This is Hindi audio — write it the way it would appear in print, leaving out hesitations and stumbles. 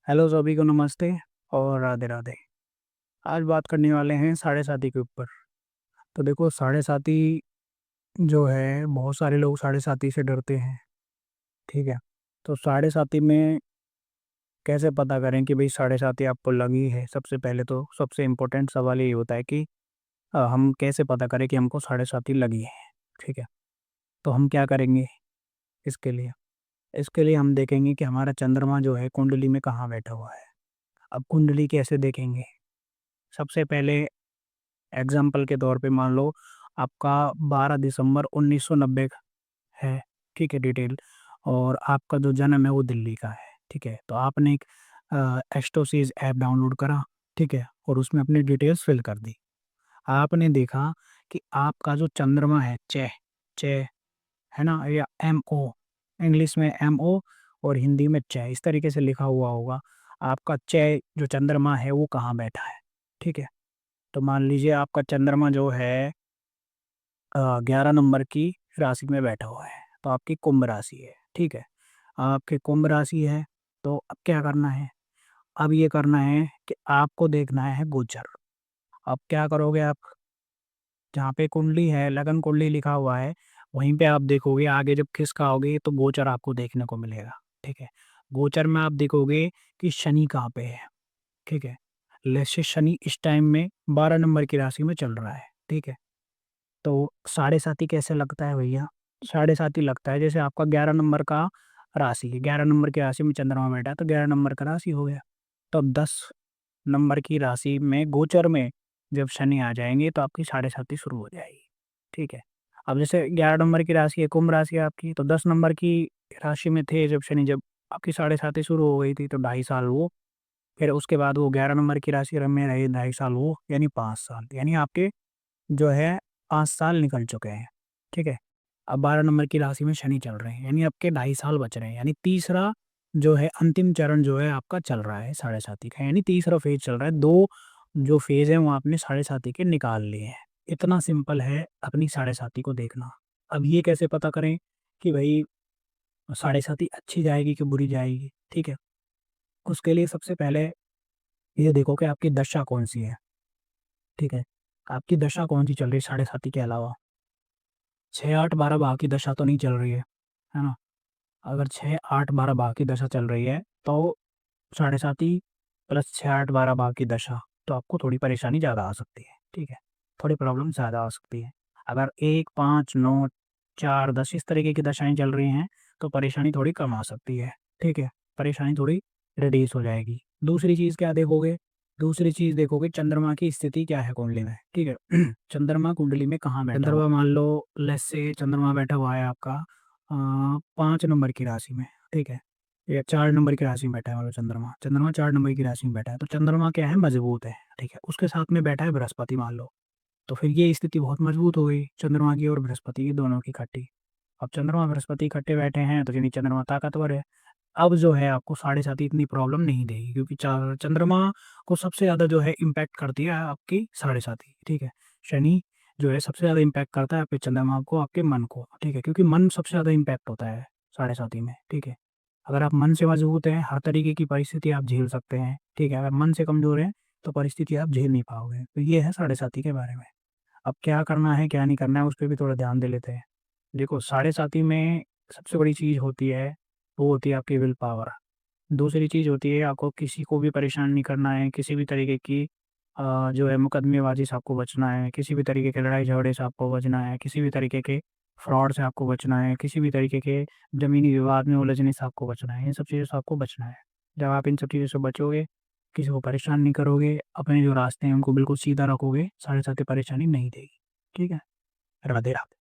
हेलो सभी को नमस्ते और राधे राधे। आज बात करने वाले हैं साढ़े साती के ऊपर। तो देखो, साढ़े साती जो है, बहुत सारे लोग साढ़े साती से डरते हैं। ठीक है। तो साढ़े साती में कैसे पता करें कि भाई साढ़े साती आपको लगी है? सबसे पहले तो सबसे इम्पोर्टेंट सवाल ये होता है कि हम कैसे पता करें कि हमको साढ़े साती लगी है। ठीक है। तो हम क्या करेंगे इसके लिए? इसके लिए हम देखेंगे कि हमारा चंद्रमा जो है कुंडली में कहाँ बैठा हुआ है। अब कुंडली कैसे देखेंगे? सबसे पहले एग्जाम्पल के तौर पे मान लो आपका 12 दिसंबर 1990 है। ठीक है, डिटेल। और आपका जो जन्म है वो दिल्ली का है। ठीक है, तो आपने एक एस्ट्रोसीज ऐप डाउनलोड करा। ठीक है, और उसमें अपनी डिटेल्स फिल कर दी। आपने देखा कि आपका जो चंद्रमा है, चे चे है ना, या एम ओ, इंग्लिश में एम ओ और हिंदी में चे, इस तरीके से लिखा हुआ होगा। आपका चे जो चंद्रमा है वो कहाँ बैठा है? ठीक है। तो मान लीजिए आपका चंद्रमा जो है 11 नंबर की राशि में बैठा हुआ है, तो आपकी कुंभ राशि है। ठीक है। आपकी कुंभ राशि है, तो अब क्या करना है? अब ये करना है कि आपको देखना है गोचर। अब क्या करोगे आप? जहाँ पे कुंडली है, लगन कुंडली लिखा हुआ है, वहीं पे आप देखोगे। आगे जब खिसकाओगे तो गोचर आपको देखने को मिलेगा। ठीक है। गोचर में आप देखोगे कि शनि कहाँ पे है। ठीक है। जैसे शनि इस टाइम में 12 नंबर की राशि में चल रहा है। ठीक है। तो साढ़े साती कैसे लगता है भैया? साढ़े साती लगता है जैसे आपका 11 नंबर का राशि है, 11 नंबर की राशि में चंद्रमा बैठा है, तो 11 नंबर का राशि हो गया। तो 10 नंबर की राशि में गोचर में जब शनि आ जाएंगे तो आपकी साढ़े साती शुरू हो जाएगी। ठीक है। अब जैसे 11 नंबर की राशि है, कुंभ राशि है आपकी, तो 10 नंबर की राशि में थे जब शनि, जब आपकी साढ़े साती शुरू हो गई थी, तो 2.5 साल वो। फिर उसके बाद वो 11 नंबर की राशि में रहे 2.5 साल वो, यानी 5 साल, यानी आपके जो है 5 साल निकल चुके हैं। ठीक है। अब 12 नंबर की राशि में शनि चल रहे हैं, यानी आपके 2.5 साल बच रहे हैं, यानी तीसरा जो है अंतिम चरण जो है आपका चल रहा है साढ़े साती का, यानी तीसरा फेज चल रहा है। दो जो फेज है वो आपने साढ़े साती के निकाल लिए हैं। इतना सिंपल है अपनी साढ़े साती को देखना। अब ये कैसे पता करें कि भाई साढ़े साती अच्छी जाएगी कि बुरी जाएगी? ठीक है। उसके लिए सबसे पहले ये देखो कि आपकी दशा कौन सी है। ठीक है। आपकी दशा कौन सी चल रही है साढ़े साती के अलावा? 6 8 12 भाव की दशा तो नहीं चल रही है ना? अगर 6 8 12 भाव की दशा चल रही है तो साढ़े साती प्लस 6 8 12 भाव की दशा, तो आपको थोड़ी परेशानी ज़्यादा आ सकती है। ठीक है। थोड़ी प्रॉब्लम ज़्यादा आ सकती है। अगर 1 5 9 4 10 इस तरीके की दशाएं चल रही हैं तो परेशानी थोड़ी कम आ सकती है। ठीक है। परेशानी थोड़ी रिड्यूस हो जाएगी। दूसरी चीज़ क्या देखोगे? दूसरी चीज़ देखोगे चंद्रमा की स्थिति क्या है कुंडली में। ठीक है। चंद्रमा कुंडली में कहाँ बैठा हुआ? चंद्रमा मान लो, लेट्स से चंद्रमा बैठा हुआ है आपका 5 नंबर की राशि में। ठीक है। या 4 नंबर की राशि में बैठा है, मतलब चंद्रमा चंद्रमा 4 नंबर की राशि में बैठा है, तो चंद्रमा क्या है? मजबूत है। ठीक है। उसके साथ में बैठा है बृहस्पति मान लो, तो फिर ये स्थिति बहुत मजबूत हो गई चंद्रमा की और बृहस्पति की, दोनों की इकट्ठी। अब चंद्रमा बृहस्पति इकट्ठे बैठे हैं तो यानी चंद्रमा ताकतवर है। अब जो है आपको साढ़े साती इतनी प्रॉब्लम नहीं देगी, क्योंकि चंद्रमा को सबसे ज़्यादा जो है इम्पैक्ट करती है आपकी साढ़े साती। ठीक है। शनि जो है सबसे ज़्यादा इम्पैक्ट करता है आपके चंद्रमा को, आपके मन को। ठीक है, क्योंकि मन सबसे ज़्यादा इम्पैक्ट होता है साढ़े साती में। ठीक है। अगर आप मन से मजबूत हैं, हर तरीके की परिस्थिति आप झेल सकते हैं। ठीक है। अगर मन से कमज़ोर हैं तो परिस्थिति आप झेल नहीं पाओगे। तो ये है साढ़े साती के बारे में। अब क्या करना है क्या नहीं करना है उस पे भी थोड़ा ध्यान दे लेते हैं। देखो, साढ़े साती में सबसे बड़ी चीज़ होती है, वो होती है आपकी विल पावर। दूसरी चीज़ होती है आपको किसी को भी परेशान नहीं करना है, किसी भी तरीके की जो है मुकदमेबाजी से आपको बचना है, किसी भी तरीके के लड़ाई झगड़े से आपको बचना है, किसी भी तरीके के फ्रॉड से आपको बचना है, किसी भी तरीके के ज़मीनी विवाद में उलझने से आपको बचना है, इन सब चीज़ों से आपको बचना है। जब आप इन सब चीज़ों से बचोगे, किसी को परेशान नहीं करोगे, अपने जो रास्ते हैं उनको बिल्कुल सीधा रखोगे, साढ़े साथ परेशानी नहीं देगी। ठीक है। राधे राधे।